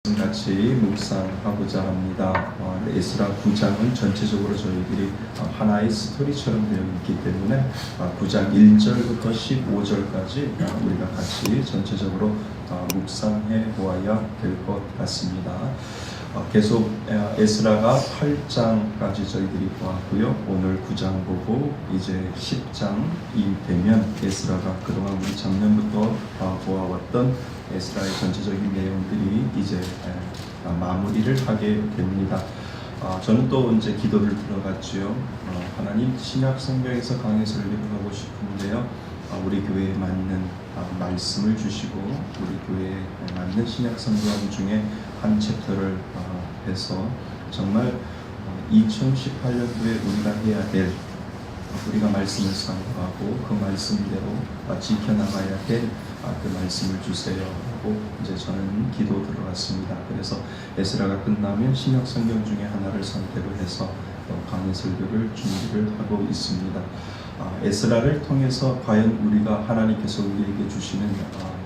같이 묵상하고자 합니다. 에스라 9장은 전체적으로 저희들이 하나의 스토리처럼 되어 있기 때문에 9장 1절부터 15절까지 우리가 같이 전체적으로 묵상해 보아야 될 것 같습니다. 계속 에스라가 8장까지 저희들이 보았고요. 오늘 9장 보고 이제 10장이 되면 에스라가 그동안 우리 작년부터 보아왔던 에스라의 전체적인 내용들이 이제 마무리를 하게 됩니다. 저는 또 이제 기도를 들어갔지요. 하나님, 신약 성경에서 강해 설교를 하고 싶은데요. 우리 교회에 맞는 말씀을 주시고 우리 교회에 맞는 신약 성경 중에 한 챕터를 해서 정말 2018년도에 우리가 해야 될, 우리가 말씀을 상고하고 그 말씀대로 지켜나가야 될 그 말씀을 주세요 하고 이제 저는 기도 들어갔습니다. 그래서 에스라가 끝나면 신약 성경 중에 하나를 선택을 해서 강해 설교를 준비를 하고 있습니다. 에스라를 통해서 과연 우리가 하나님께서 우리에게 주시는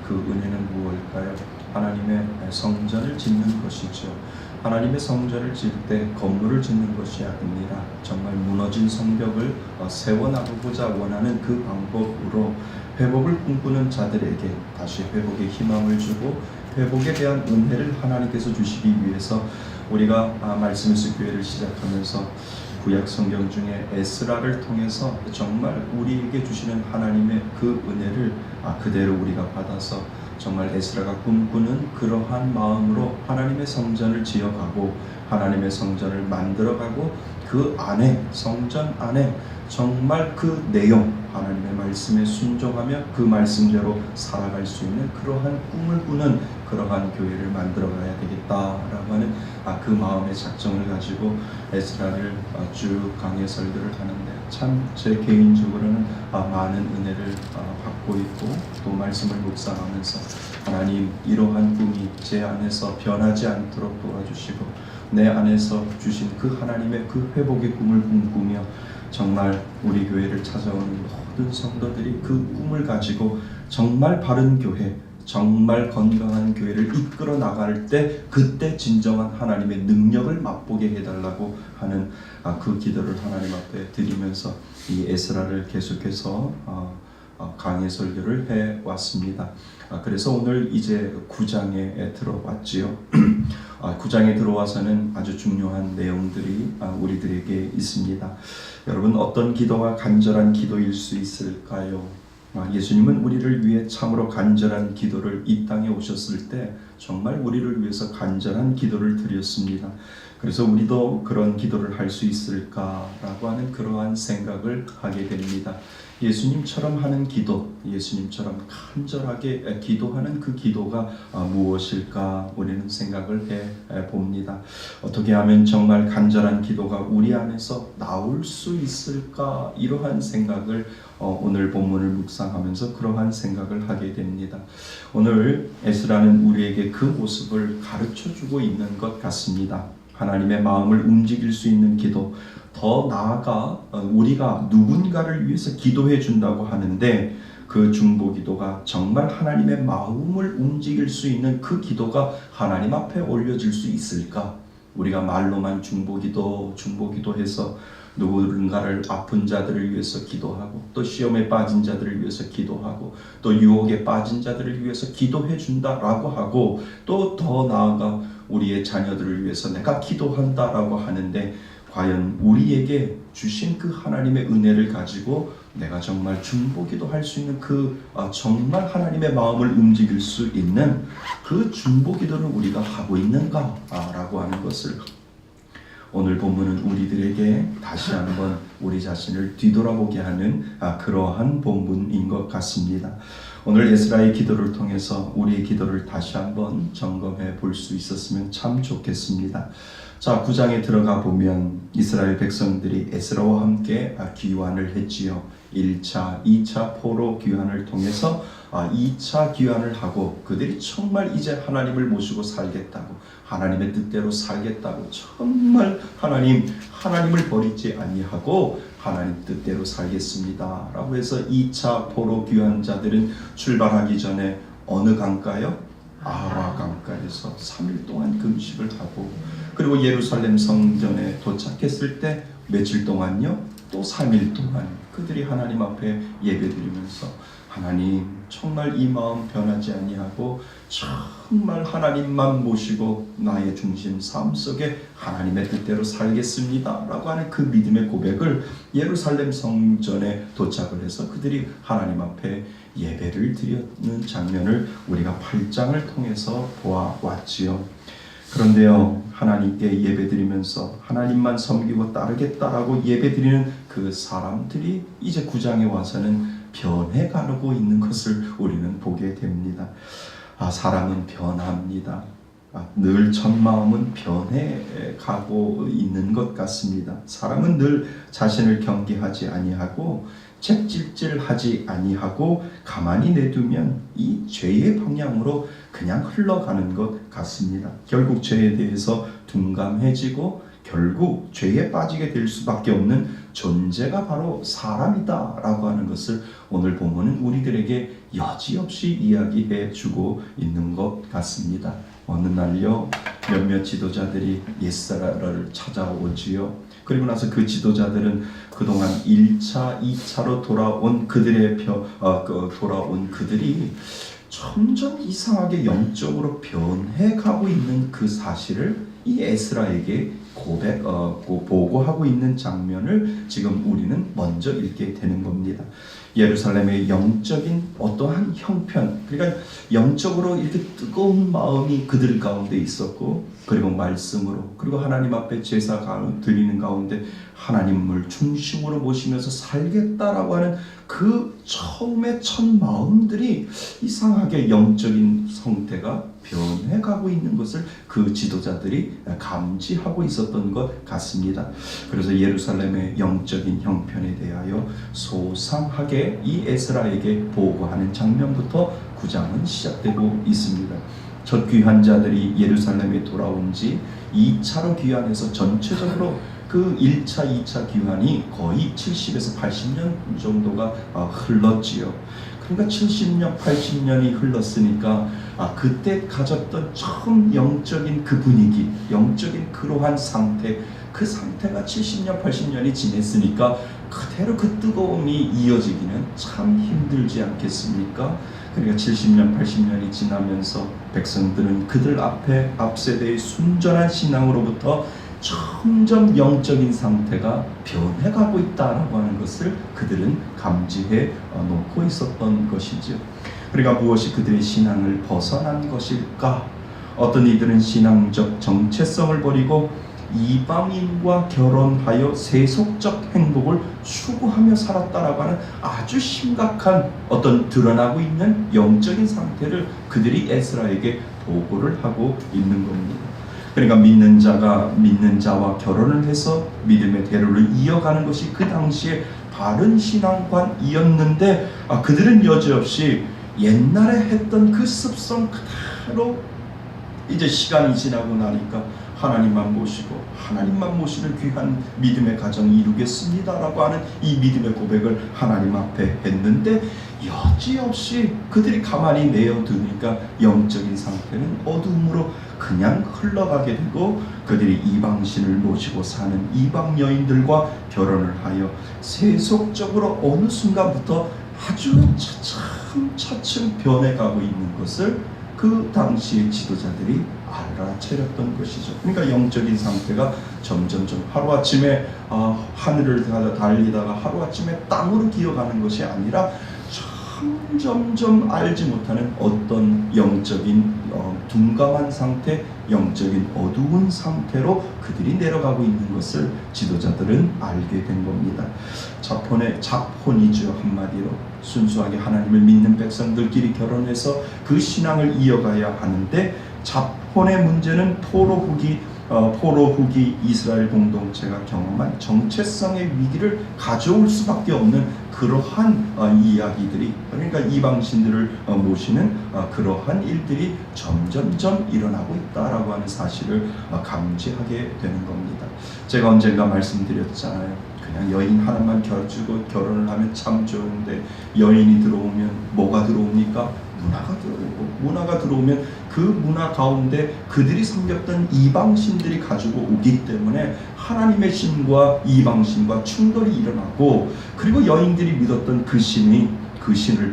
그 은혜는 무엇일까요? 하나님의 성전을 짓는 것이죠. 하나님의 성전을 지을 때 건물을 짓는 것이 아닙니다. 정말 무너진 성벽을 세워나가고자 원하는 그 방법으로 회복을 꿈꾸는 자들에게 다시 회복의 희망을 주고 회복에 대한 은혜를 하나님께서 주시기 위해서 우리가 말씀에서 교회를 시작하면서 구약 성경 중에 에스라를 통해서 정말 우리에게 주시는 하나님의 그 은혜를 그대로 우리가 받아서 정말 에스라가 꿈꾸는 그러한 마음으로 하나님의 성전을 지어가고 하나님의 성전을 만들어가고 그 안에, 성전 안에 정말 그 내용, 하나님의 말씀에 순종하며 그 말씀대로 살아갈 수 있는 그러한 꿈을 꾸는 그러한 교회를 만들어가야 되겠다라고 하는 그 마음의 작정을 가지고 에스라를 쭉 강해 설교를 하는데 참 제 개인적으로는 많은 은혜를 받고 있고 또 말씀을 묵상하면서 하나님, 이러한 꿈이 제 안에서 변하지 않도록 도와주시고 내 안에서 주신 그 하나님의 그 회복의 꿈을 꿈꾸며 정말 우리 교회를 찾아오는 모든 성도들이 그 꿈을 가지고 정말 바른 교회, 정말 건강한 교회를 이끌어 나갈 때 그때 진정한 하나님의 능력을 맛보게 해달라고 하는 그 기도를 하나님 앞에 드리면서 이 에스라를 계속해서 강해 설교를 해왔습니다. 그래서 오늘 이제 9장에 들어왔지요. 9장에 들어와서는 아주 중요한 내용들이 우리들에게 있습니다. 여러분, 어떤 기도가 간절한 기도일 수 있을까요? 예수님은 우리를 위해 참으로 간절한 기도를 이 땅에 오셨을 때 정말 우리를 위해서 간절한 기도를 드렸습니다. 그래서 우리도 그런 기도를 할 수 있을까라고 하는 그러한 생각을 하게 됩니다. 예수님처럼 하는 기도, 예수님처럼 간절하게 기도하는 그 기도가 무엇일까 우리는 생각을 해 봅니다. 어떻게 하면 정말 간절한 기도가 우리 안에서 나올 수 있을까, 이러한 생각을 오늘 본문을 묵상하면서 그러한 생각을 하게 됩니다. 오늘 에스라는 우리에게 그 모습을 가르쳐주고 있는 것 같습니다. 하나님의 마음을 움직일 수 있는 기도, 더 나아가 우리가 누군가를 위해서 기도해 준다고 하는데 그 중보기도가 정말 하나님의 마음을 움직일 수 있는 그 기도가 하나님 앞에 올려질 수 있을까? 우리가 말로만 중보기도해서 누군가를 아픈 자들을 위해서 기도하고 또 시험에 빠진 자들을 위해서 기도하고 또 유혹에 빠진 자들을 위해서 기도해 준다라고 하고 또 더 나아가 우리의 자녀들을 위해서 내가 기도한다라고 하는데 과연 우리에게 주신 그 하나님의 은혜를 가지고 내가 정말 중보기도 할 수 있는 그 정말 하나님의 마음을 움직일 수 있는 그 중보기도를 우리가 하고 있는가 라고 하는 것을 오늘 본문은 우리들에게 다시 한번 우리 자신을 뒤돌아보게 하는 그러한 본문인 것 같습니다. 오늘 에스라의 기도를 통해서 우리의 기도를 다시 한번 점검해 볼 수 있었으면 참 좋겠습니다. 자, 9장에 들어가 보면 이스라엘 백성들이 에스라와 함께 귀환을 했지요. 1차, 2차 포로 귀환을 통해서 2차 귀환을 하고 그들이 정말 이제 하나님을 모시고 살겠다고, 하나님의 뜻대로 살겠다고, 정말 하나님을 버리지 아니하고 하나님 뜻대로 살겠습니다 라고 해서 2차 포로 귀환자들은 출발하기 전에 어느 강가요? 아와 강가에서 3일 동안 금식을 하고, 그리고 예루살렘 성전에 도착했을 때 며칠 동안요? 또 3일 동안 그들이 하나님 앞에 예배드리면서 하나님 정말 이 마음 변하지 아니하고 정말 하나님만 모시고 나의 중심 삶 속에 하나님의 뜻대로 살겠습니다 라고 하는 그 믿음의 고백을 예루살렘 성전에 도착을 해서 그들이 하나님 앞에 예배를 드리는 장면을 우리가 8장을 통해서 보아왔지요. 그런데요, 하나님께 예배드리면서 하나님만 섬기고 따르겠다라고 예배드리는 그 사람들이 이제 9장에 와서는 변해가고 있는 것을 우리는 보게 됩니다. 사람은 변합니다. 늘 첫마음은 변해가고 있는 것 같습니다. 사람은 늘 자신을 경계하지 아니하고 책질질하지 아니하고 가만히 내두면 이 죄의 방향으로 그냥 흘러가는 것 같습니다. 결국 죄에 대해서 둔감해지고 결국 죄에 빠지게 될 수밖에 없는 존재가 바로 사람이다 라고 하는 것을 오늘 본문은 우리들에게 여지없이 이야기해 주고 있는 것 같습니다. 어느 날요, 몇몇 지도자들이 옛사라를 찾아오지요. 그리고 나서 그 지도자들은 그동안 1차, 2차로 돌아온 그들의 돌아온 그들이 점점 이상하게 영적으로 변해가고 있는 그 사실을 이 에스라에게 보고하고 있는 장면을 지금 우리는 먼저 읽게 되는 겁니다. 예루살렘의 영적인 어떠한 형편, 그러니까 영적으로 이렇게 뜨거운 마음이 그들 가운데 있었고, 그리고 말씀으로, 그리고 하나님 앞에 제사 드리는 가운데 하나님을 중심으로 모시면서 살겠다라고 하는 그 처음의 첫 마음들이 이상하게 영적인 상태가 변해가고 있는 것을 그 지도자들이 감지하고 있었던 것 같습니다. 그래서 예루살렘의 영적인 형편에 대하여 소상하게 이 에스라에게 보고하는 장면부터 9장은 시작되고 있습니다. 첫 귀환자들이 예루살렘에 돌아온 지 2차로 귀환해서 전체적으로 그 1차, 2차 귀환이 거의 70에서 80년 정도가 흘렀지요. 그러니까 70년, 80년이 흘렀으니까 그때 가졌던 처음 영적인 그 분위기, 영적인 그러한 상태, 그 상태가 70년, 80년이 지냈으니까 그대로 그 뜨거움이 이어지기는 참 힘들지 않겠습니까? 그러니까 70년, 80년이 지나면서 백성들은 그들 앞세대의 순전한 신앙으로부터 점점 영적인 상태가 변해가고 있다라고 하는 것을 그들은 감지해 놓고 있었던 것이죠. 그러니까 무엇이 그들의 신앙을 벗어난 것일까? 어떤 이들은 신앙적 정체성을 버리고 이방인과 결혼하여 세속적 행복을 추구하며 살았다라고 하는 아주 심각한 어떤 드러나고 있는 영적인 상태를 그들이 에스라에게 보고를 하고 있는 겁니다. 그러니까 믿는 자가 믿는 자와 결혼을 해서 믿음의 대로를 이어가는 것이 그 당시에 바른 신앙관이었는데 그들은 여지없이 옛날에 했던 그 습성 그대로 이제 시간이 지나고 나니까 하나님만 모시고 하나님만 모시는 귀한 믿음의 가정을 이루겠습니다라고 하는 이 믿음의 고백을 하나님 앞에 했는데 여지없이 그들이 가만히 내어두니까 영적인 상태는 어둠으로 그냥 흘러가게 되고 그들이 이방신을 모시고 사는 이방 여인들과 결혼을 하여 세속적으로 어느 순간부터 아주 차츰 변해가고 있는 것을 그 당시의 지도자들이 알아차렸던 것이죠. 그러니까 영적인 상태가 점점 하루아침에 하늘을 달리다가 하루아침에 땅으로 기어가는 것이 아니라 점점 알지 못하는 어떤 영적인 둔감한 상태, 영적인 어두운 상태로 그들이 내려가고 있는 것을 지도자들은 알게 된 겁니다. 자폰이죠. 한마디로 순수하게 하나님을 믿는 백성들끼리 결혼해서 그 신앙을 이어가야 하는데 자폰의 문제는 포로 후기 이스라엘 공동체가 경험한 정체성의 위기를 가져올 수밖에 없는 그러한 이야기들이, 그러니까 이방신들을 모시는 그러한 일들이 점점점 일어나고 있다라고 하는 사실을 감지하게 되는 겁니다. 제가 언젠가 말씀드렸잖아요. 그냥 여인 하나만 가지고 결혼을 하면 참 좋은데 여인이 들어오면 뭐가 들어옵니까? 문화가 들어오면 그 문화 가운데 그들이 섬겼던 이방신들이 가지고 오기 때문에 하나님의 신과 이방신과 충돌이 일어나고, 그리고 여인들이 믿었던 그 신을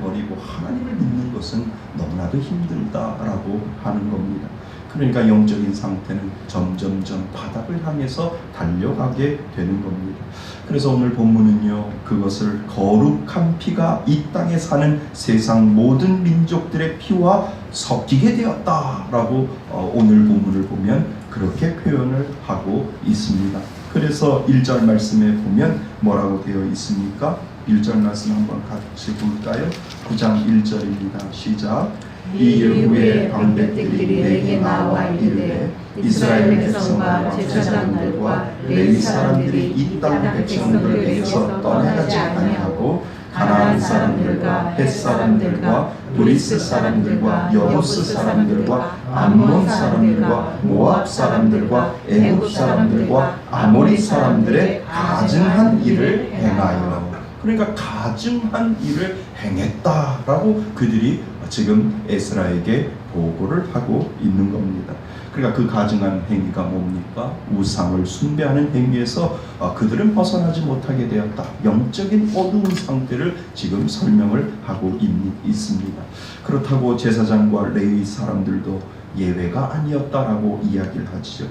버리고 하나님을 믿는 것은 너무나도 힘들다라고 하는 겁니다. 그러니까 영적인 상태는 점점점 바닥을 향해서 달려가게 되는 겁니다. 그래서 오늘 본문은요, 그것을 거룩한 피가 이 땅에 사는 세상 모든 민족들의 피와 섞이게 되었다라고 오늘 본문을 보면 그렇게 표현을 하고 있습니다. 그래서 1절 말씀에 보면 뭐라고 되어 있습니까? 1절 말씀 한번 같이 볼까요? 9장 1절입니다. 시작. 이 일 후에 방백들이 내게 나와 이르되 이스라엘 백성과 제사장들과 레위 사람들이 이 땅 백성들에게서 떠나가지 아니하고 가나안 사람들과 헷 사람들과 브리스 사람들과 여부스 사람들과 암몬 사람들과 모압 사람들과 애굽 사람들과 아모리 사람들의 가증한 일을 행하여, 그러니까 가증한 일을 행했다라고 그들이 지금 에스라에게 보고를 하고 있는 겁니다. 그러니까 그 가증한 행위가 뭡니까? 우상을 숭배하는 행위에서 그들은 벗어나지 못하게 되었다. 영적인 어두운 상태를 지금 설명을 하고 있습니다. 그렇다고 제사장과 레위 사람들도 예외가 아니었다라고 이야기를 하죠.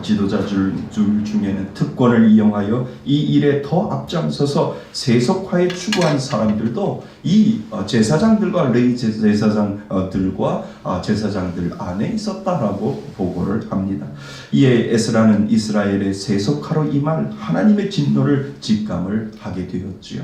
지도자들 중에는 특권을 이용하여 이 일에 더 앞장서서 세속화에 추구한 사람들도 이 제사장들과 레위 제사장들과 제사장들 안에 있었다라고 보고를 합니다. 이에 에스라는 이스라엘의 세속화로 임할 하나님의 진노를 직감을 하게 되었지요.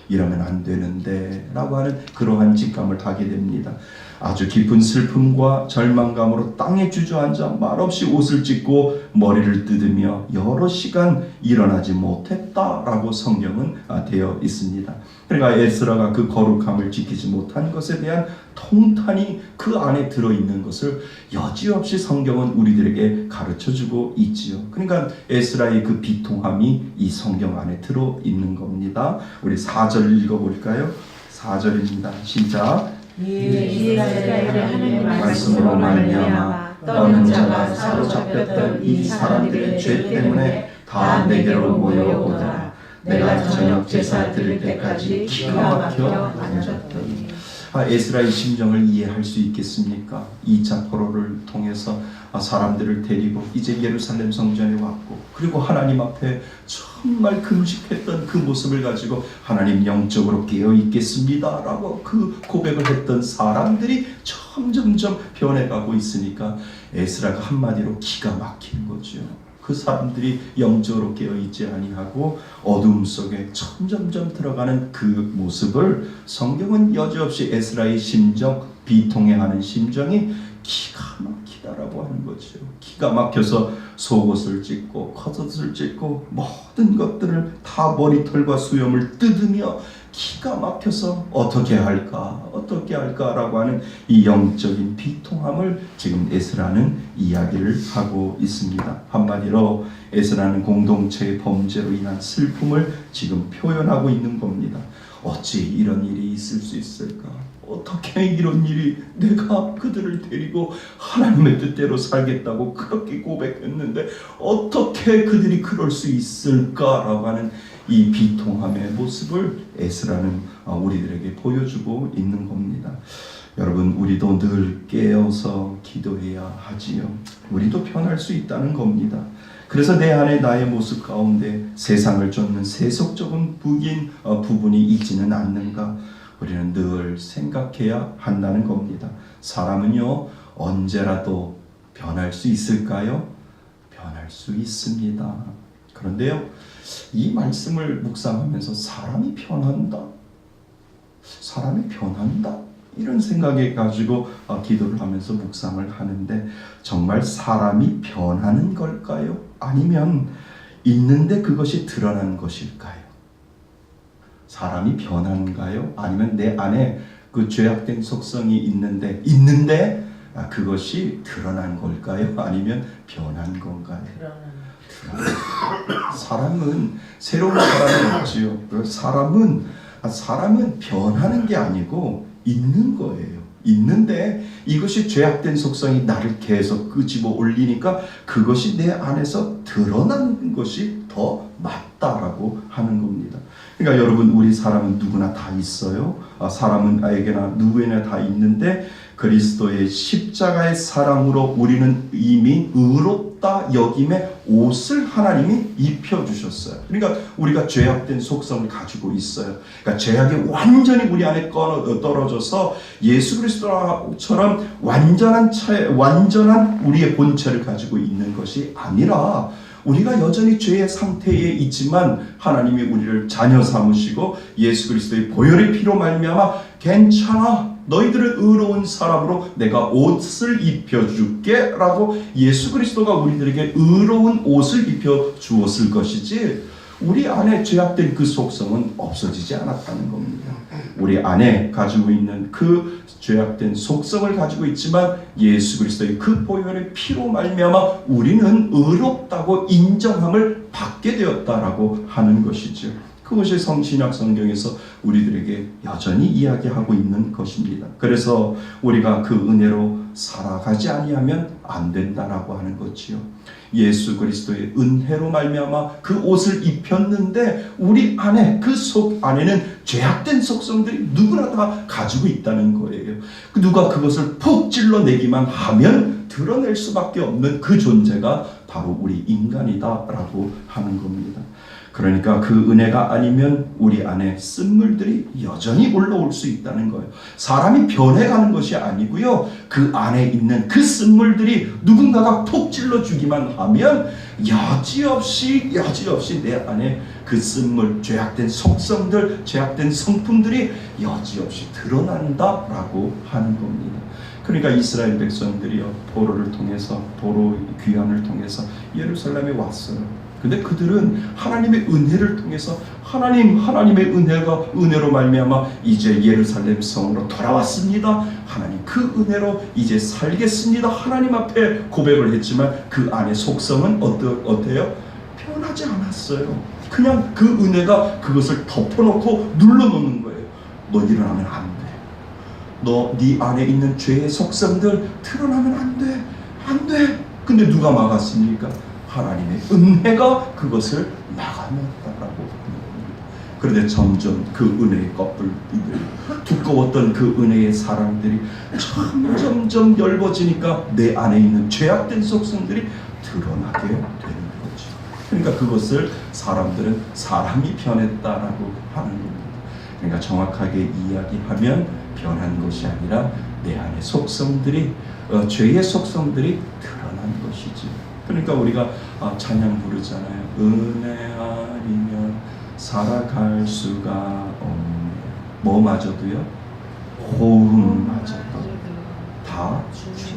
이러면 안 되는데 라고 하는 그러한 직감을 하게 됩니다. 아주 깊은 슬픔과 절망감으로 땅에 주저앉아 말없이 옷을 찢고 머리를 뜯으며 여러 시간 일어나지 못했다라고 성경은 되어 있습니다. 그러니까 에스라가 그 거룩함을 지키지 못한 것에 대한 통탄이 그 안에 들어있는 것을 여지없이 성경은 우리들에게 가르쳐주고 있지요. 그러니까 에스라의 그 비통함이 이 성경 안에 들어있는 겁니다. 우리 4절 읽어볼까요? 4절입니다. 시작. 이스라엘의 하나님의 말씀으로 말미암아 떠는 자가 사로잡혔던 이 사람들의 죄 때문에 다 내게로 모여오더라. 내가 저녁 제사 드릴 때까지 기가 막혀 앉았더니. 에스라의 심정을 이해할 수 있겠습니까? 2차 포로를 통해서 사람들을 데리고 이제 예루살렘 성전에 왔고, 그리고 하나님 앞에 정말 금식했던 그 모습을 가지고 하나님 영적으로 깨어 있겠습니다 라고 그 고백을 했던 사람들이 점점점 변해가고 있으니까 에스라가 한마디로 기가 막힌 거죠. 그 사람들이 영적으로 깨어있지 아니하고 어둠 속에 점점점 들어가는 그 모습을 성경은 여지없이 에스라의 심정, 비통해하는 심정이 기가 막히다라고 하는 거죠. 기가 막혀서 속옷을 찢고 겉옷을 찢고 모든 것들을 다 머리털과 수염을 뜯으며 기가 막혀서 어떻게 할까라고 하는 이 영적인 비통함을 지금 에스라는 이야기를 하고 있습니다. 한마디로 에스라는 공동체의 범죄로 인한 슬픔을 지금 표현하고 있는 겁니다. 어찌 이런 일이 있을 수 있을까? 어떻게 이런 일이, 내가 그들을 데리고 하나님의 뜻대로 살겠다고 그렇게 고백했는데 어떻게 그들이 그럴 수 있을까라고 하는 이 비통함의 모습을 에스라는 우리들에게 보여주고 있는 겁니다. 여러분, 우리도 늘 깨어서 기도해야 하지요. 우리도 변할 수 있다는 겁니다. 그래서 내 안에 나의 모습 가운데 세상을 쫓는 세속적인 부분이 있지는 않는가? 우리는 늘 생각해야 한다는 겁니다. 사람은요, 언제라도 변할 수 있을까요? 변할 수 있습니다. 그런데요, 이 말씀을 묵상하면서 사람이 변한다? 이런 생각에 가지고 기도를 하면서 묵상을 하는데, 정말 사람이 변하는 걸까요? 아니면 있는데 그것이 드러난 것일까요? 사람이 변한가요? 아니면 내 안에 그 죄악된 속성이 있는데 그것이 드러난 걸까요? 아니면 변한 건가요? 사람은 새로운 사람이 없지요. 사람은 변하는 게 아니고 있는 거예요. 있는데 이것이 죄악된 속성이 나를 계속 끄집어 올리니까 그것이 내 안에서 드러나는 것이 더 맞다라고 하는 겁니다. 그러니까 여러분, 우리 사람은 누구나 다 있어요. 사람은 에게나 누구에나 다 있는데 그리스도의 십자가의 사랑으로 우리는 이미 의롭다 여김의 옷을 하나님이 입혀주셨어요. 그러니까 우리가 죄악된 속성을 가지고 있어요. 그러니까 죄악이 완전히 우리 안에 떨어져서 예수 그리스도처럼 완전한 우리의 본체를 가지고 있는 것이 아니라 우리가 여전히 죄의 상태에 있지만 하나님이 우리를 자녀 삼으시고 예수 그리스도의 보혈의 피로 말미암아 괜찮아, 너희들은 의로운 사람으로 내가 옷을 입혀줄게 라고 예수 그리스도가 우리들에게 의로운 옷을 입혀주었을 것이지 우리 안에 죄악된 그 속성은 없어지지 않았다는 겁니다. 우리 안에 가지고 있는 그 죄악된 속성을 가지고 있지만 예수 그리스도의 그 보혈의 피로 말미암아 우리는 의롭다고 인정함을 받게 되었다라고 하는 것이죠. 그것이 신약 성경에서 우리들에게 여전히 이야기하고 있는 것입니다. 그래서 우리가 그 은혜로 살아가지 아니하면 안 된다라고 하는 거지요. 예수 그리스도의 은혜로 말미암아 그 옷을 입혔는데 우리 안에 그 속 안에는 죄악된 속성들이 누구나 다 가지고 있다는 거예요. 누가 그것을 푹 찔러내기만 하면 드러낼 수밖에 없는 그 존재가 바로 우리 인간이다라고 하는 겁니다. 그러니까 그 은혜가 아니면 우리 안에 쓴물들이 여전히 올라올 수 있다는 거예요. 사람이 변해가는 것이 아니고요. 그 안에 있는 그 쓴물들이 누군가가 푹 찔러주기만 하면 여지없이 내 안에 그 쓴물, 죄악된 속성들, 죄악된 성품들이 여지없이 드러난다라고 하는 겁니다. 그러니까 이스라엘 백성들이요, 포로를 통해서, 포로 귀환을 통해서 예루살렘에 왔어요. 근데 그들은 하나님의 은혜를 통해서 하나님의 은혜로 말미암아 이제 예루살렘 성으로 돌아왔습니다. 하나님 그 은혜로 이제 살겠습니다. 하나님 앞에 고백을 했지만 그 안의 속성은 어때요? 변하지 않았어요. 그냥 그 은혜가 그것을 덮어놓고 눌러놓는 거예요. 너 일어나면 안 돼. 너 네 안에 있는 죄의 속성들 드러나면 안 돼. 안 돼. 근데 누가 막았습니까? 하나님의 은혜가 그것을 막아냈다라고 하는 겁니다. 그런데 점점 그 은혜의 껍질들이 두꺼웠던 그 은혜의 사랑들이 점점 얇아지니까 내 안에 있는 죄악된 속성들이 드러나게 되는 거죠. 그러니까 그것을 사람들은 사람이 변했다라고 하는 겁니다. 그러니까 정확하게 이야기하면 변한 것이 아니라 내 안의 속성들이 죄의 속성들이 드러난 것이지. 그러니까 우리가 찬양 부르잖아요. 은혜 아니면 살아갈 수가 없네. 뭐마저도요? 호흡마저도 다 주의.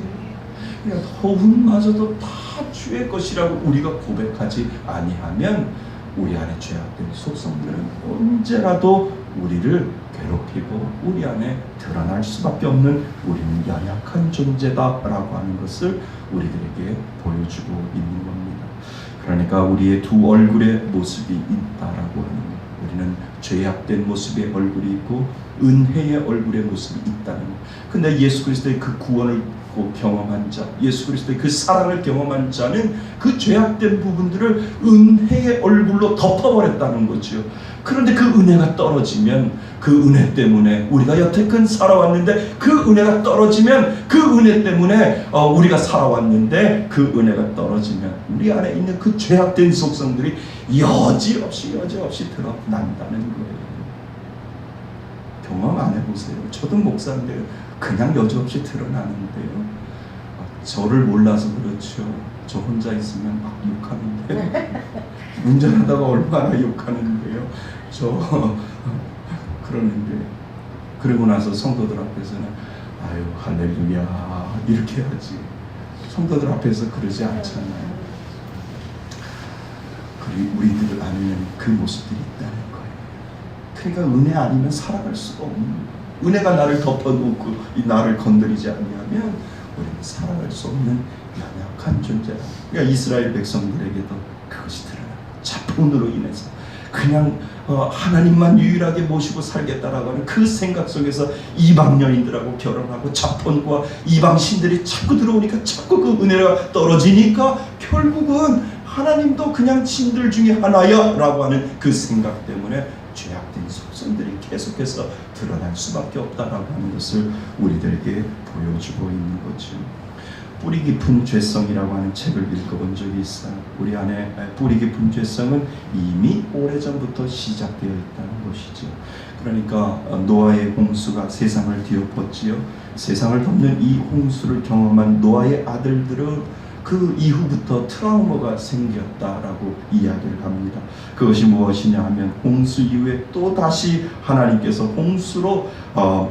그러니까 호흡마저도 다 주의 것이라고 우리가 고백하지 아니하면 우리 안에 죄악된 속성들은 언제라도 우리를 괴롭히고 우리 안에 드러날 수밖에 없는 우리는 연약한 존재다라고 하는 것을 우리들에게 보여주고 있는 겁니다. 그러니까 우리의 두 얼굴의 모습이 있다라고 하는 것. 우리는 죄악된 모습의 얼굴이 있고 은혜의 얼굴의 모습이 있다는 것. 근데 예수 그리스도의 그 구원을 경험한 자, 예수 그리스도의 그 사랑을 경험한 자는 그 죄악된 부분들을 은혜의 얼굴로 덮어버렸다는 거죠. 그런데 그 은혜가 떨어지면 그 은혜 때문에 우리가 여태껏 살아왔는데 그 은혜가 떨어지면 그 은혜 때문에 우리가 살아왔는데 그 은혜가 떨어지면 우리 안에 있는 그 죄악된 속성들이 여지없이 드러난다는 거예요. 경험 안 해보세요. 저도 목사인데요. 그냥 여지없이 드러나는데요. 저를 몰라서 그렇죠. 저 혼자 있으면 막 욕하는데 운전하다가 얼마나 욕하는데요. 그러는데 그러고 나서 성도들 앞에서는 아유 할렐루야 이렇게 하지. 성도들 앞에서 그러지 않잖아요. 그리고 우리들 안에는 그 모습들이 있다는 거예요. 그러니까 은혜 아니면 살아갈 수가 없는 거예요. 은혜가 나를 덮어놓고 이 나를 건드리지 않으면 우리는 살아갈 수 없는 연약한 존재다. 그러니까 이스라엘 백성들에게도 그것이 드러나고 자본으로 인해서 그냥 하나님만 유일하게 모시고 살겠다라고 하는 그 생각 속에서 이방 여인들하고 결혼하고 자폰과 이방 신들이 자꾸 들어오니까 자꾸 그 은혜가 떨어지니까 결국은 하나님도 그냥 신들 중에 하나야 라고 하는 그 생각 때문에 죄악된 속성들이 계속해서 드러날 수밖에 없다라고 하는 것을 우리들에게 보여주고 있는 거죠. 뿌리 깊은 죄성이라고 하는 책을 읽어본 적이 있어요. 우리 안에 뿌리 깊은 죄성은 이미 오래전부터 시작되어 있다는 것이죠. 그러니까 노아의 홍수가 세상을 뒤엎었지요. 세상을 덮는 이 홍수를 경험한 노아의 아들들은 그 이후부터 트라우마가 생겼다라고 이야기를 합니다. 그것이 무엇이냐 하면 홍수 이후에 또 다시 하나님께서 홍수로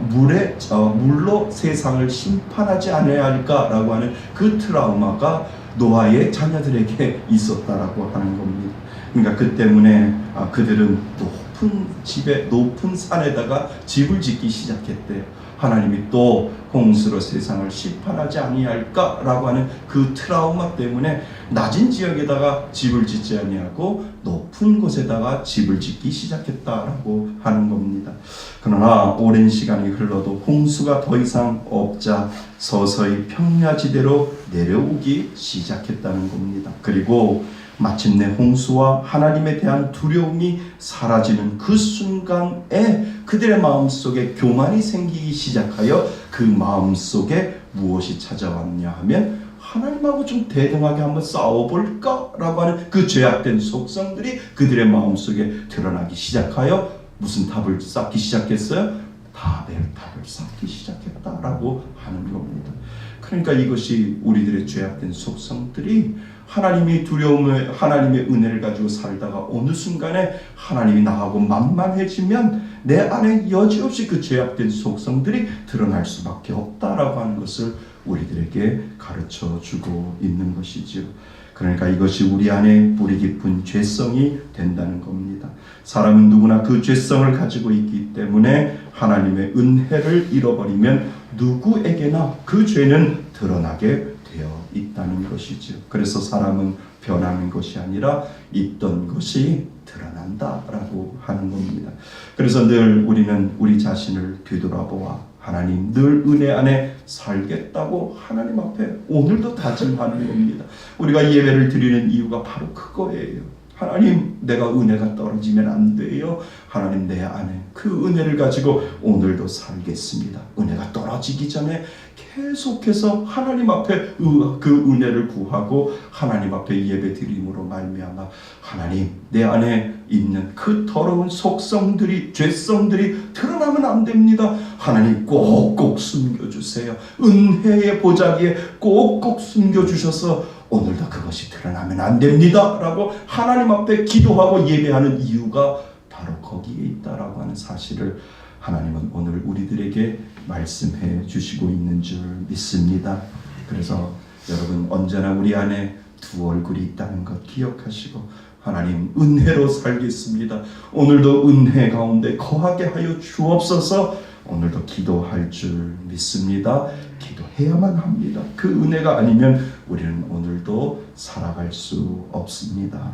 물로 세상을 심판하지 않아야 할까라고 하는 그 트라우마가 노아의 자녀들에게 있었다라고 하는 겁니다. 그러니까 그 때문에 그들은 높은 집에 높은 산에다가 집을 짓기 시작했대요. 하나님이 또 홍수로 세상을 심판하지 아니할까라고 하는 그 트라우마 때문에 낮은 지역에다가 집을 짓지 아니하고 높은 곳에다가 집을 짓기 시작했다라고 하는 겁니다. 그러나 오랜 시간이 흘러도 홍수가 더 이상 없자 서서히 평야지대로 내려오기 시작했다는 겁니다. 그리고 마침내 홍수와 하나님에 대한 두려움이 사라지는 그 순간에 그들의 마음속에 교만이 생기기 시작하여 그 마음속에 무엇이 찾아왔냐 하면 하나님하고 좀 대등하게 한번 싸워볼까? 라고 하는 그 죄악된 속성들이 그들의 마음속에 드러나기 시작하여 무슨 답을 쌓기 시작했어요? 답을 쌓기 시작했다라고 하는 겁니다. 그러니까 이것이 우리들의 죄악된 속성들이 하나님의 두려움을, 하나님의 은혜를 가지고 살다가 어느 순간에 하나님이 나하고 만만해지면 내 안에 여지없이 그 죄악된 속성들이 드러날 수밖에 없다라고 하는 것을 우리들에게 가르쳐 주고 있는 것이지요. 그러니까 이것이 우리 안에 뿌리 깊은 죄성이 된다는 겁니다. 사람은 누구나 그 죄성을 가지고 있기 때문에 하나님의 은혜를 잃어버리면 누구에게나 그 죄는 드러나게 되어 있다는 것이죠. 그래서 사람은 변하는 것이 아니라 있던 것이 드러난다라고 하는 겁니다. 그래서 늘 우리는 우리 자신을 되돌아보아 하나님 늘 은혜 안에 살겠다고 하나님 앞에 오늘도 다짐하는 겁니다. 우리가 예배를 드리는 이유가 바로 그거예요. 하나님, 내가 은혜가 떨어지면 안 돼요. 하나님, 내 안에 그 은혜를 가지고 오늘도 살겠습니다. 은혜가 떨어지기 전에 계속해서 하나님 앞에 그 은혜를 구하고 하나님 앞에 예배 드림으로 말미암아 하나님, 내 안에 있는 그 더러운 속성들이, 죄성들이 드러나면 안 됩니다. 하나님 꼭꼭 숨겨주세요. 은혜의 보자기에 꼭꼭 숨겨주셔서 오늘도 그것이 드러나면 안 됩니다 라고 하나님 앞에 기도하고 예배하는 이유가 바로 거기에 있다라고 하는 사실을 하나님은 오늘 우리들에게 말씀해 주시고 있는 줄 믿습니다. 그래서 여러분 언제나 우리 안에 두 얼굴이 있다는 것 기억하시고 하나님 은혜로 살겠습니다. 오늘도 은혜 가운데 거하게 하여 주옵소서. 오늘도 기도할 줄 믿습니다. 기도해야만 합니다. 그 은혜가 아니면 우리는 오늘도 살아갈 수 없습니다.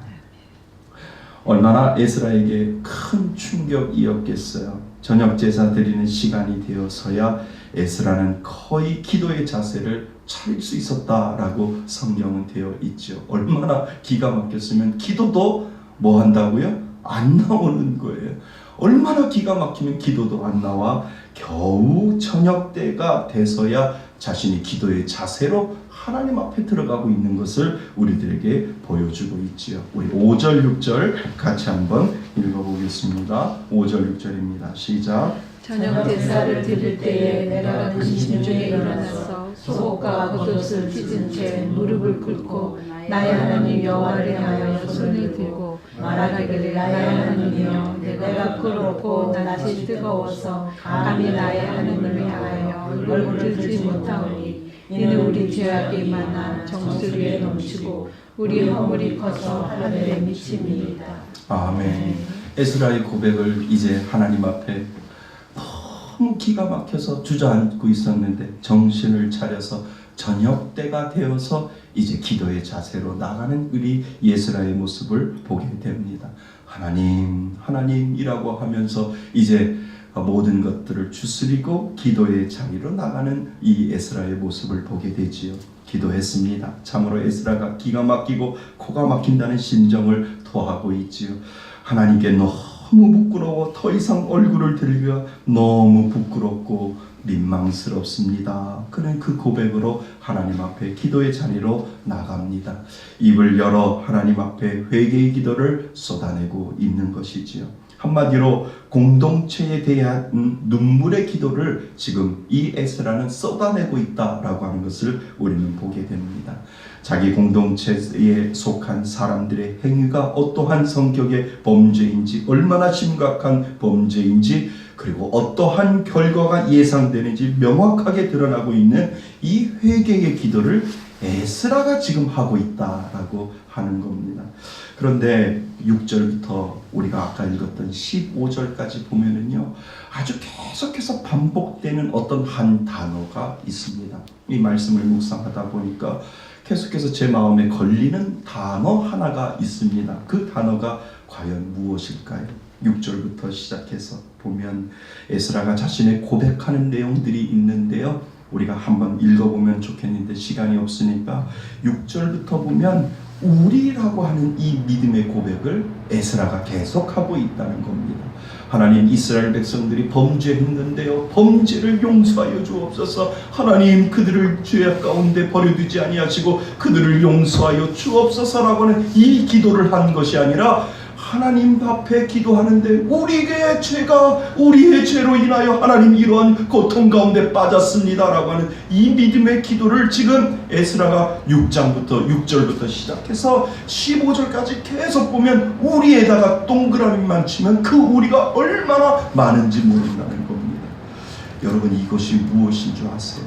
얼마나 에스라에게 큰 충격이었겠어요. 저녁 제사 드리는 시간이 되어서야 에스라는 거의 기도의 자세를 차릴 수 있었다라고 성경은 되어 있죠. 얼마나 기가 막혔으면 기도도 뭐 한다고요? 안 나오는 거예요. 얼마나 기가 막히면 기도도 안 나와 겨우 저녁 때가 돼서야 자신이 기도의 자세로 하나님 앞에 들어가고 있는 것을 우리들에게 보여주고 있지요. 우리 5절 6절 같이 한번 읽어보겠습니다. 5절 6절입니다. 시작. 저녁 제사를 드릴 때에 내가 근심 중에 일어나서 속옷과 겉옷을 찢은 채 무릎을 꿇고 나의 하나님 여호와를 향하여 손을 들고 말하기를 나의 하나님이여 내가 그렇고 낯이 뜨거워서 감히 나의 하나님을 향하여 얼굴을 들지 못하오니 이는 우리 죄악이 많아 정수리에 넘치고 우리 허물이 커서 하늘에 미칩니다. 아멘. 에스라의 고백을 이제 하나님 앞에 너무 기가 막혀서 주저앉고 있었는데 정신을 차려서 저녁 때가 되어서 이제 기도의 자세로 나가는 우리 예스라의 모습을 보게 됩니다. 하나님이라고 하면서 이제 모든 것들을 추스리고 기도의 자리로 나가는 이 에스라의 모습을 보게 되지요. 기도했습니다. 참으로 에스라가 기가 막히고 코가 막힌다는 심정을 토하고 있지요. 하나님께 너무 부끄러워 더 이상 얼굴을 들기가 너무 부끄럽고 민망스럽습니다. 그는 그 고백으로 하나님 앞에 기도의 자리로 나갑니다. 입을 열어 하나님 앞에 회개의 기도를 쏟아내고 있는 것이지요. 한마디로 공동체에 대한 눈물의 기도를 지금 이 에스라는 쏟아내고 있다라고 하는 것을 우리는 보게 됩니다. 자기 공동체에 속한 사람들의 행위가 어떠한 성격의 범죄인지, 얼마나 심각한 범죄인지, 그리고 어떠한 결과가 예상되는지 명확하게 드러나고 있는 이 회개의 기도를 에스라가 지금 하고 있다라고 하는 겁니다. 그런데 6절부터 우리가 아까 읽었던 15절까지 보면은요, 아주 계속해서 반복되는 어떤 한 단어가 있습니다. 이 말씀을 묵상하다 보니까 계속해서 제 마음에 걸리는 단어 하나가 있습니다. 그 단어가 과연 무엇일까요? 6절부터 시작해서 보면 에스라가 자신의 고백하는 내용들이 있는데요, 우리가 한번 읽어보면 좋겠는데 시간이 없으니까 6절부터 보면 우리라고 하는 이 믿음의 고백을 에스라가 계속하고 있다는 겁니다. 하나님, 이스라엘 백성들이 범죄했는데요, 범죄를 용서하여 주옵소서. 하나님, 그들을 죄악 가운데 버려두지 아니하시고 그들을 용서하여 주옵소서라고 하는 이 기도를 한 것이 아니라 하나님 앞에 기도하는데 우리의 죄로 인하여 하나님 이러한 고통 가운데 빠졌습니다라고 하는 이 믿음의 기도를 지금 에스라가 6절부터 시작해서 15절까지 계속 보면 우리에다가 동그라미만 치면 그 우리가 얼마나 많은지 모른다는 겁니다. 여러분, 이것이 무엇인 줄 아세요?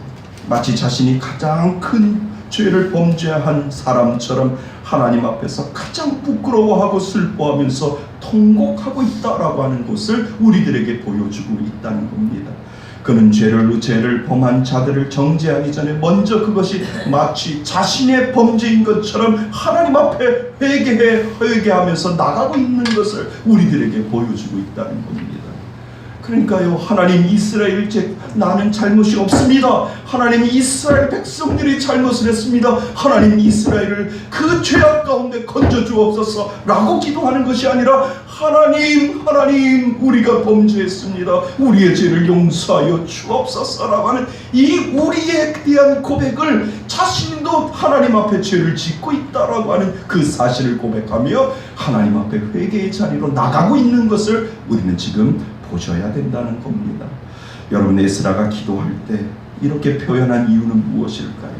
마치 자신이 가장 큰 죄를 범죄한 사람처럼 하나님 앞에서 가장 부끄러워하고 슬퍼하면서 통곡하고 있다라고 하는 것을 우리들에게 보여주고 있다는 겁니다. 그는 죄를 범한 자들을 정죄하기 전에 먼저 그것이 마치 자신의 범죄인 것처럼 하나님 앞에 회개하면서 나가고 있는 것을 우리들에게 보여주고 있다는 겁니다. 그러니까요, 하나님, 이스라엘 나는 잘못이 없습니다. 하나님, 이스라엘 백성들이 잘못을 했습니다. 하나님, 이스라엘을 그 죄악 가운데 건져 주옵소서 라고 기도하는 것이 아니라 하나님, 우리가 범죄했습니다. 우리의 죄를 용서하여 주옵소서라고 하는 이 우리에 대한 고백을, 자신도 하나님 앞에 죄를 짓고 있다라고 하는 그 사실을 고백하며 하나님 앞에 회개의 자리로 나가고 있는 것을 우리는 지금 보셔야 된다는 겁니다. 여러분, 에스라가 기도할 때 이렇게 표현한 이유는 무엇일까요?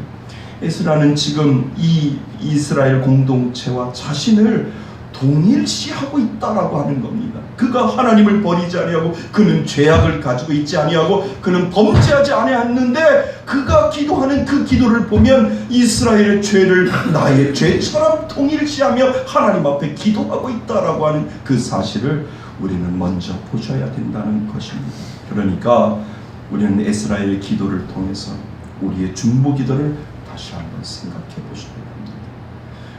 에스라는 지금 이 이스라엘 공동체와 자신을 동일시하고 있다라고 하는 겁니다. 그가 하나님을 버리지 아니하고 그는 죄악을 가지고 있지 아니하고 그는 범죄하지 아니했는데 그가 기도하는 그 기도를 보면 이스라엘의 죄를 나의 죄처럼 동일시하며 하나님 앞에 기도하고 있다라고 하는 그 사실을 우리는 먼저 보셔야 된다는 것입니다. 그러니까 우리는 에스라엘의 기도를 통해서 우리의 중보 기도를 다시 한번 생각해 보셔야 합니다.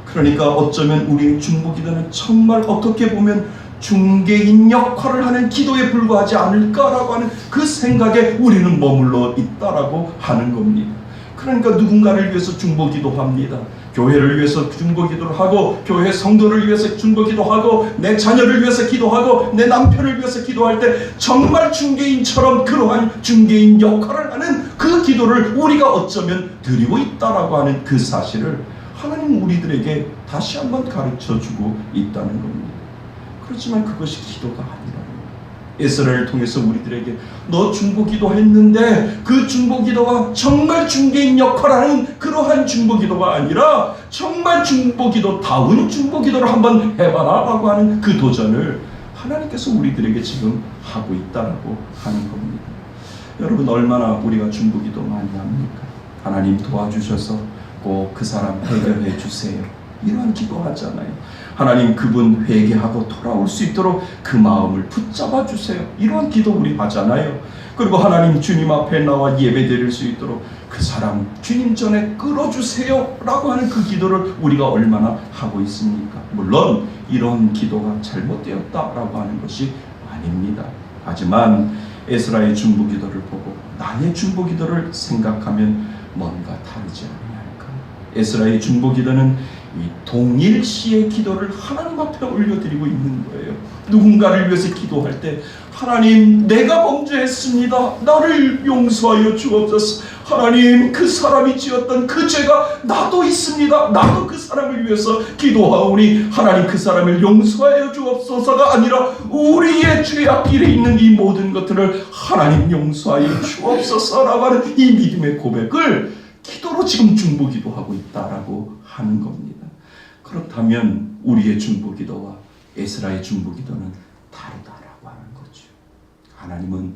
그러니까 어쩌면 우리의 중보 기도는 정말 어떻게 보면 중개인 역할을 하는 기도에 불과하지 않을까라고 하는 그 생각에 우리는 머물러 있다라고 하는 겁니다. 그러니까 누군가를 위해서 중보 기도합니다. 교회를 위해서 중보 기도를 하고, 교회 성도를 위해서 중보 기도하고, 내 자녀를 위해서 기도하고, 내 남편을 위해서 기도할 때 정말 중개인처럼 그러한 중개인 역할을 하는 그 기도를 우리가 어쩌면 드리고 있다라고 하는 그 사실을 하나님 우리들에게 다시 한번 가르쳐주고 있다는 겁니다. 그렇지만 그것이 기도가 아니라 에스라를 통해서 우리들에게 너 중보 기도했는데 그 중보 기도가 정말 중개인 역할하는 그러한 중보 기도가 아니라 정말 중보 기도다운 중보 기도를 한번 해봐라 라고 하는 그 도전을 하나님께서 우리들에게 지금 하고 있다라고 하는 겁니다. 여러분, 얼마나 우리가 중보 기도 많이 합니까? 하나님 도와주셔서 꼭 그 사람 해결해 주세요. 이러한 기도하잖아요. 하나님, 그분 회개하고 돌아올 수 있도록 그 마음을 붙잡아 주세요. 이러한 기도 우리 하잖아요. 그리고 하나님, 주님 앞에 나와 예배 드릴 수 있도록 그 사람 주님 전에 끌어주세요 라고 하는 그 기도를 우리가 얼마나 하고 있습니까? 물론 이런 기도가 잘못되었다라고 하는 것이 아닙니다. 하지만 에스라의 중보기도를 보고 나의 중보기도를 생각하면 뭔가 다르지 않을까? 에스라의 중보기도는 이 동일시의 기도를 하나님 앞에 올려드리고 있는 거예요. 누군가를 위해서 기도할 때, 하나님, 내가 범죄했습니다. 나를 용서하여 주옵소서. 하나님, 그 사람이 지었던 그 죄가 나도 있습니다. 나도 그 사람을 위해서 기도하오니 하나님, 그 사람을 용서하여 주옵소서가 아니라 우리의 죄악길에 있는 이 모든 것들을 하나님 용서하여 주옵소서라고 하는 이 믿음의 고백을 기도로 지금 중보기도하고 있다라고 하는 겁니다. 그렇다면 우리의 중보기도와 에스라의 중보기도는 다르다라고 하는 거죠. 하나님은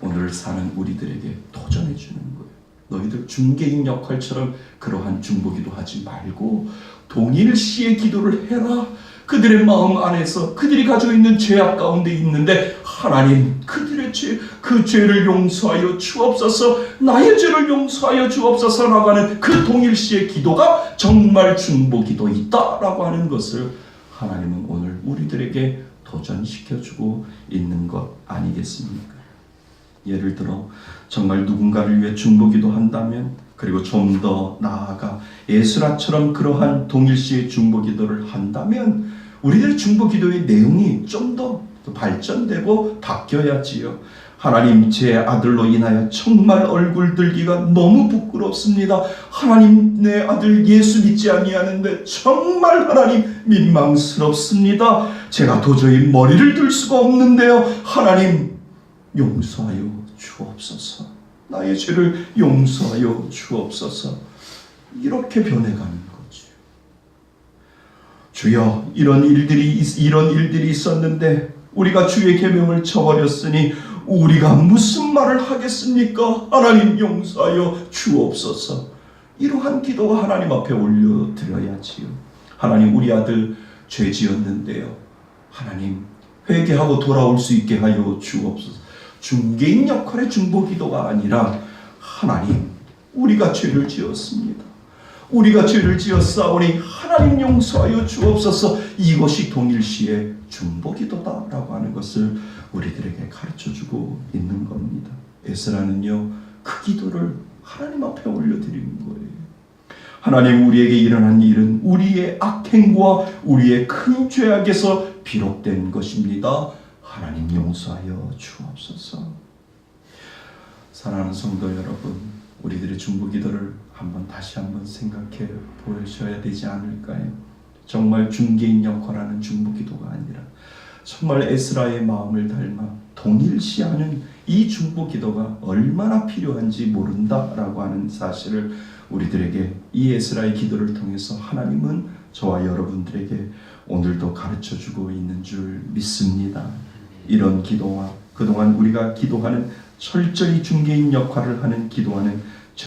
오늘 사는 우리들에게 도전해 주는 거예요. 너희들 중개인 역할처럼 그러한 중보기도 하지 말고 동일시의 기도를 해라. 그들의 마음 안에서 그들이 가지고 있는 죄악 가운데 있는데, 하나님, 그들의 죄, 그 죄를 용서하여 주옵소서, 나의 죄를 용서하여 주옵소서라고 하는 그 동일시의 기도가 정말 중보기도이다라고 하는 것을 하나님은 오늘 우리들에게 도전시켜주고 있는 것 아니겠습니까? 예를 들어 정말 누군가를 위해 중보기도 한다면, 그리고 좀 더 나아가 에스라처럼 그러한 동일시의 중보기도를 한다면 우리들의 중보기도의 내용이 좀 더 발전되고 바뀌어야지요. 하나님, 제 아들로 인하여 정말 얼굴 들기가 너무 부끄럽습니다. 하나님, 내 아들 예수 믿지 아니하는데 정말 하나님 민망스럽습니다. 제가 도저히 머리를 들 수가 없는데요. 하나님, 용서하여 주옵소서. 나의 죄를 용서하여 주옵소서. 이렇게 변해가는 거죠. 주여, 이런 일들이 있었는데 우리가 주의 계명을 저버렸으니 우리가 무슨 말을 하겠습니까? 하나님, 용서하여 주옵소서. 이러한 기도가 하나님 앞에 올려드려야지요. 하나님, 우리 아들 죄 지었는데요, 하나님, 회개하고 돌아올 수 있게 하여 주옵소서. 중개인 역할의 중보기도가 아니라, 하나님, 우리가 죄를 지었습니다. 우리가 죄를 지었사오니 하나님 용서하여 주옵소서. 이것이 동일시의 중보기도다라고 하는 것을 우리들에게 가르쳐주고 있는 겁니다. 에스라는요, 그 기도를 하나님 앞에 올려드리는 거예요. 하나님, 우리에게 일어난 일은 우리의 악행과 우리의 큰 죄악에서 비롯된 것입니다. 하나님, 용서하여 주옵소서. 사랑하는 성도 여러분, 우리들의 중보기도를 다시 한번 생각해 보셔야 되지 않을까요? 정말 중개인 역할하는 중보기도가 아니라 정말 에스라의 마음을 닮아 동일시하는 이 중보기도가 얼마나 필요한지 모른다라고 하는 사실을 우리들에게 이 에스라의 기도를 통해서 하나님은 저와 여러분들에게 오늘도 가르쳐주고 있는 줄 믿습니다. 이런 기도와 그동안 우리가 기도하는 철저히 중개인 역할을 하는 기도하는